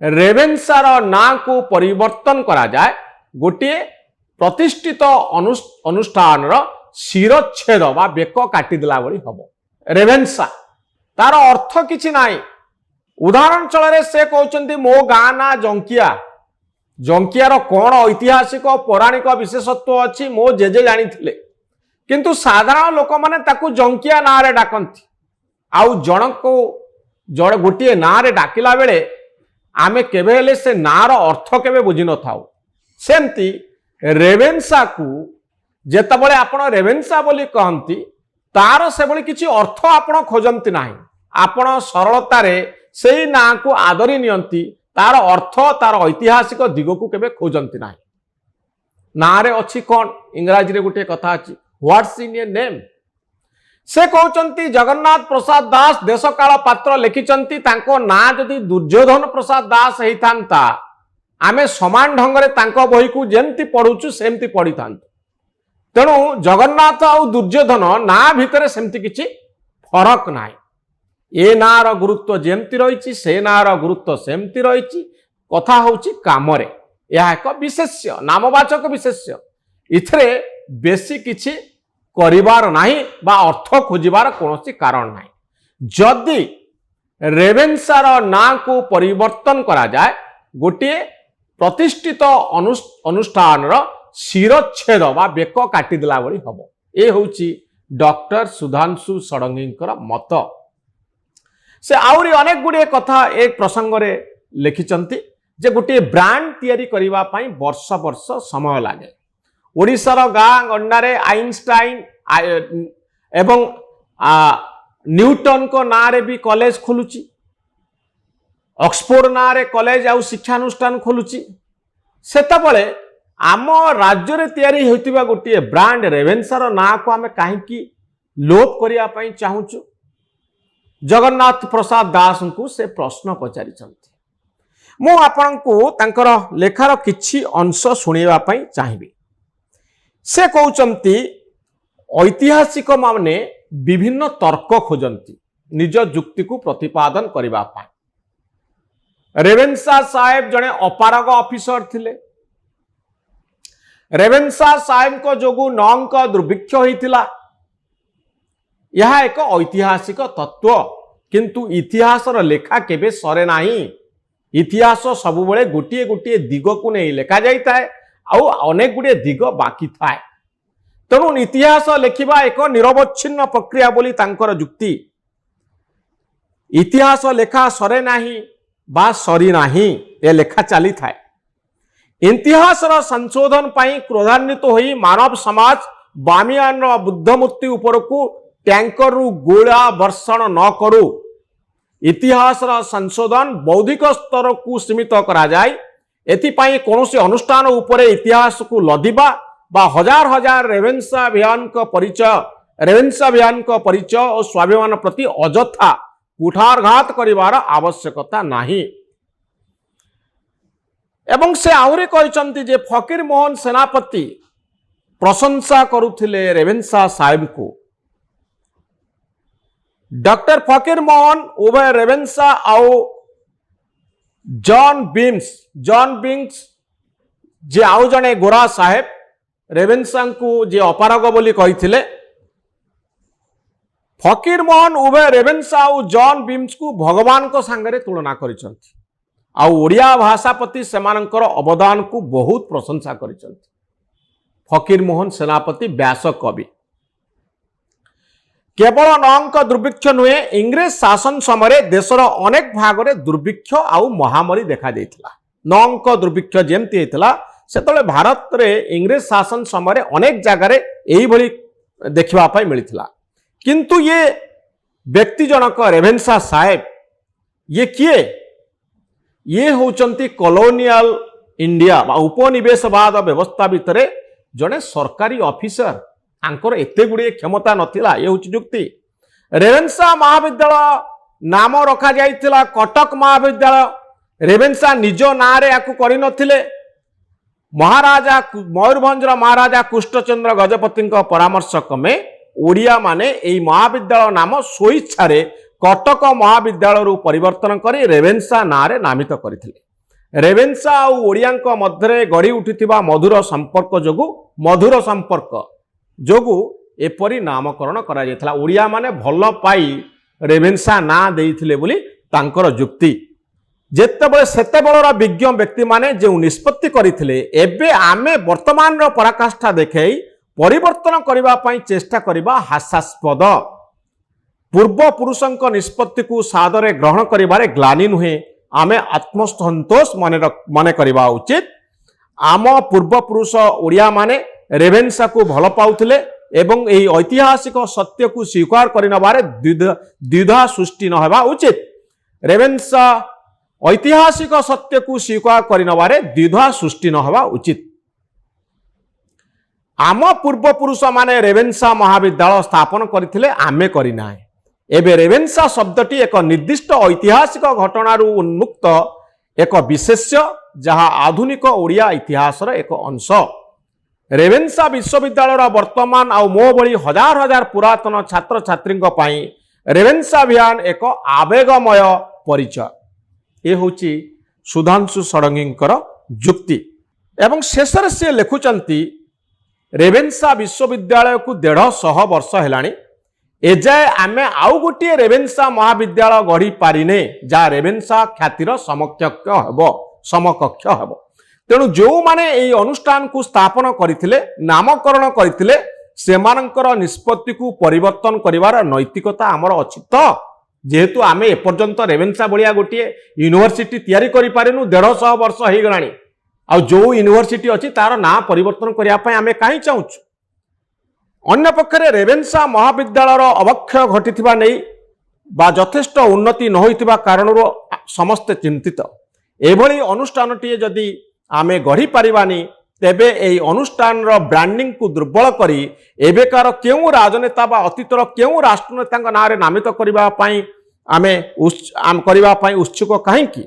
रेवेन्सार ना को परिवर्तन करा जाए गोटे प्रतिष्ठित अनुष्ठान शिरच्छेद बा बेक काटिदेला भली हम रेवेन्सा तार अर्थ किछि नाई। उदाहरण चल से कहते मो गाँ ना जंकिया जंकियार कौन ऐतिहासिक पौराणिक विशेषत्व अच्छी मो जेजे जानी किंतु साधारण लोक माने ताकू जंकिया ना रे डाकंती आउ जन को जड़े गोटे ना रे डाकिला बेले आमे केबे हेले से नार अर्थ केबे बुझी न थाउ। सेमती रेवेन्सा को जेतबळे आपण रेवेन्सा बोली कहंती तार से भली किछि अर्थ आपण खोजंती नाही। आपण सरलतारे सेई ना को आदरी नियंती तार अर्थ तार ऐतिहासिक दिग को केबे खोजंती नाही। ना रे अछि कोन इंग्रजी रे गोटे कथा अछि व्हाट्स इन योर नेम। से कहउचंती जगन्नाथ प्रसाद दास देशकाल पात्र लिखिचंती तांको ना जदि दुर्योधन प्रसाद दास हेइथांता आमे समान ढंगरे तांको बही को जेमती पढुचु सेमती पढिथांतु। तेणु जगन्नाथ आउ दुर्योधन ना भितरे सेमती किछि फरक नाही। ए नार गुरुत्व जेमती रहिछि से नार गुरुत्व सेमती रहिछि। कथा होछि कामरे यह एक विशेष्य नामवाचक विशेष्य इथरे बेसी किछि करिवार नाही बा अर्थ खोजिबार कोनोसी कारण नाही। जदि रेवेन्सार ना को परिवर्तन करा जाए गोटे प्रतिष्ठित अनुष्ठान शिरच्छेद बा बेक काटिदेला भली हम। ए होछि डॉक्टर सुधांशु षडंगींकर मत। से आउरी अनेक गुड़े कथा एक प्रसंग रे लिखिचंती जे गोटे ब्रांड तैयारी करिवा पई वर्ष वर्ष समय लागे। ओडिशार गाँ गंडारे आइनस्टाइन एवं न्यूटन को ना रे भी कॉलेज खोलुची ऑक्सफोर्ड ना रे कॉलेज आउ शिक्षानुष्ठान खोलुची। सेतबळे आम राज्य रे तैयारी होइतिबा गोटे ब्रांड रेवेन्सार ना को आमे काहेकि लोप करिया पई चाहुचु। जगन्नाथ प्रसाद दास को से प्रश्न पचारि मु आपनकु तांकर लेखार किछि अंश सुनिबा पई चाहिबी। से कहउचंती ऐतिहासिक माने विभिन्न तर्क खोजंती निज जुक्ति को प्रतिपादन करिबा पई। रेवेन्सा साहेब जने अपारग ऑफिसर थिले। रेवेन्सा साहेब को जोगु नंक दुर्भिक्ष होइतिला यह एक ऐतिहासिक तत्व किंतु इतिहासर लेखा केबे सरे नाही। इतिहास सबुबळे गोटिए गोटिए दिग को नहीं लेखा जाइताए आउ अनेक गुड़े दिग बाकी थाए। तेणु इतिहास लेखिबा एक निरवच्छिन्न प्रक्रिया बोली तांकर जुक्ति। इतिहास लेखा सरे नाही बा सरी नाही ए लेखा चली थाए। इतिहासर संशोधन पाई क्रोधान्वित होई मानव समाज बामियान बुद्ध मूर्ति ऊपर को टैंकर गोला वर्षण न करू। इतिहासर संशोधन बौद्धिक स्तर को सीमित करा जाए। एथिपाई कौनसी अनुष्ठान उपरे इतिहास को लदिबा बा हजार हजार रेवेन्सा अभियान का परिचय और स्वाभिमान प्रति अजथा कुठारघात करिवार आवश्यकता नाही। एवं से आहुरी कहचंती जे फकीर मोहन सेनापति प्रशंसा करुथिले रेवेन्सा साहेब को। डॉक्टर फकीर मोहन उभय रेवेन्सा आउ जॉन बिंग्स जे आउ जने गोरा साहेब रेवेन्सा को जे अपारग बोली कहिथिले। फकीर मोहन उभय रेवेन्सा आउ जॉन बिम्स को भगवान को सांगरे तुलना करिसंती आउ ओडिया भाषा प्रति सेमानकर अवदान को बहुत प्रशंसा करिसंती। फकीर मोहन सेनापति व्यास कवि केवल नंक दुर्भिक्ष नुहे इंग्रेज शासन समय देशर अनेक भाग में दुर्भिक्ष आउ महामारी देखा देइथिला। नंक दुर्भिक्ष जेमती हेतिला सेतले भारत रे इंग्रेज शासन समय अनेक जगह यही भली देखिबा पई मिलिथिला। किंतु ये व्यक्ति जनक रेवेन्सा साहेब ये किए ये होचंती कॉलोनियल इंडिया बा उपनिवेशवाद व्यवस्था भितरे जने सरकारी ऑफिसर आंकर एते गुड़े क्षमता नथिला। ये होची जुक्ति। रेवेन्सा महाविद्यालय नाम रखा जाइथिला कटक महाविद्यालय। रेवेन्सा निज ना रे याकू करि नथिले। महाराजा मयूरभंज महाराजा कृष्णचंद्र गजपति परामर्श क्रमे ओडिया माने एई महाविद्यालय नाम स्वेच्छा रे कटक महाविद्यालय परिवर्तन करी रेवेन्सा ना रे नामित करथिले। ରେଭେନ୍ସା ଆଉ ଓଡ଼ିଆଙ୍କ ମଧ୍ୟରେ ଗଢ଼ି ଉଠିଥିବା ମଧୁର ସମ୍ପର୍କ ଯୋଗୁଁ ଏପରି ନାମକରଣ କରାଯାଇଥିଲା। ଓଡ଼ିଆ ମାନେ ଭଲ ପାଇ ରେଭେନ୍ସା ନାଁ ଦେଇଥିଲେ ବୋଲି ତାଙ୍କର ଯୁକ୍ତି। ଯେତେବେଳେ ସେତେବେଳର ବିଜ୍ଞ ବ୍ୟକ୍ତିମାନେ ଯେଉଁ ନିଷ୍ପତ୍ତି କରିଥିଲେ, ଏବେ ଆମେ ବର୍ତ୍ତମାନର ପରାକାଷ୍ଠା ଦେଖାଇ ପରିବର୍ତ୍ତନ କରିବା ପାଇଁ ଚେଷ୍ଟା କରିବା ହାସ୍ୟାସ୍ପଦ। ପୂର୍ବପୁରୁଷଙ୍କ ନିଷ୍ପତ୍ତିକୁ ସାଦରେ ଗ୍ରହଣ କରିବାରେ ଗ୍ଲାନି ନୁହେଁ, ଆମେ ଆତ୍ମସନ୍ତୋଷ ମନେ କରିବା ଉଚିତ। ଆମ ପୂର୍ବପୁରୁଷ ଓଡ଼ିଆମାନେ ରେଭେନ୍ସାକୁ ଭଲ ପାଉଥିଲେ ଏବଂ ଏହି ଐତିହାସିକ ସତ୍ୟକୁ ସ୍ୱୀକାର କରିନେବାରେ ଦ୍ୱିଧା ସୃଷ୍ଟି ନ ହେବା ଉଚିତ। ରେଭେନ୍ସା ଐତିହାସିକ ସତ୍ୟକୁ ସ୍ୱୀକାର କରିନେବାରେ ଦ୍ୱିଧା ସୃଷ୍ଟି ନ ହେବା ଉଚିତ। ଆମ ପୂର୍ବପୁରୁଷମାନେ ରେଭେନ୍ସା ମହାବିଦ୍ୟାଳୟ ସ୍ଥାପନ କରିଥିଲେ, ଆମେ କରିନାହେଁ। ଏବେ ରେଭେନ୍ସା ଶବ୍ଦଟି ଏକ ନିର୍ଦ୍ଦିଷ୍ଟ ଐତିହାସିକ ଘଟଣାରୁ ଉନ୍ମୁକ୍ତ ଏକ ବିଶେଷ୍ୟ, ଯାହା ଆଧୁନିକ ଓଡ଼ିଆ ଇତିହାସର ଏକ ଅଂଶ। ରେଭେନ୍ସା ବିଶ୍ୱବିଦ୍ୟାଳୟର ବର୍ତ୍ତମାନ ଆଉ ମୋ ଭଳି ହଜାର ହଜାର ପୁରାତନ ଛାତ୍ରଛାତ୍ରୀଙ୍କ ପାଇଁ ରେଭେନ୍ସା ଅଭିଯାନ ଏକ ଆବେଗମୟ ପରିଚୟ। ଏ ହେଉଛି ସୁଧାଂଶୁ ଷଡ଼ଙ୍ଗୀଙ୍କର ଯୁକ୍ତି। ଏବଂ ଶେଷରେ ସେ ଲେଖୁଛନ୍ତି, ରେଭେନ୍ସା ବିଶ୍ୱବିଦ୍ୟାଳୟକୁ 150 ବର୍ଷ ହେଲାଣି, ଏଯାଏ ଆମେ ଆଉ ଗୋଟିଏ ରେଭେନ୍ସା ମହାବିଦ୍ୟାଳୟ ଗଢ଼ି ପାରିନେ ଯାହା ରେଭେନ୍ସା ଖ୍ୟାତିର ସମକକ୍ଷ ହେବ। ତେଣୁ ଯେଉଁମାନେ ଏହି ଅନୁଷ୍ଠାନକୁ ସ୍ଥାପନ କରିଥିଲେ, ନାମକରଣ କରିଥିଲେ, ସେମାନଙ୍କର ନିଷ୍ପତ୍ତିକୁ ପରିବର୍ତ୍ତନ କରିବାର ନୈତିକତା ଆମର ଅଛି ତ? ଯେହେତୁ ଆମେ ଏପର୍ଯ୍ୟନ୍ତ ରେଭେନ୍ସା ଭଳିଆ ଗୋଟିଏ ୟୁନିଭର୍ସିଟି ତିଆରି କରିପାରିନୁ, 150 ବର୍ଷ ହେଇଗଲାଣି, ଆଉ ଯେଉଁ ୟୁନିଭର୍ସିଟି ଅଛି ତାର ନାଁ ପରିବର୍ତ୍ତନ କରିବା ପାଇଁ ଆମେ କାହିଁ ଚାହୁଁଛୁ? ଅନ୍ୟପକ୍ଷରେ ରେଭେନ୍ସା ମହାବିଦ୍ୟାଳୟର ଅବକ୍ଷୟ ଘଟିଥିବା ନେଇ ବା ଯଥେଷ୍ଟ ଉନ୍ନତି ନ ହୋଇଥିବା କାରଣରୁ ସମସ୍ତେ ଚିନ୍ତିତ। ଏଭଳି ଅନୁଷ୍ଠାନଟିଏ ଯଦି ଆମେ ଗଢ଼ିପାରିବାନି, ତେବେ ଏହି ଅନୁଷ୍ଠାନର ବ୍ରାଣ୍ଡିଂକୁ ଦୁର୍ବଳ କରି ଏବେକାର କେଉଁ ରାଜନେତା ବା ଅତୀତର କେଉଁ ରାଷ୍ଟ୍ରନେତାଙ୍କ ନାଁରେ ନାମିତ କରିବା ପାଇଁ ଉତ୍ସୁକ କାହିଁକି?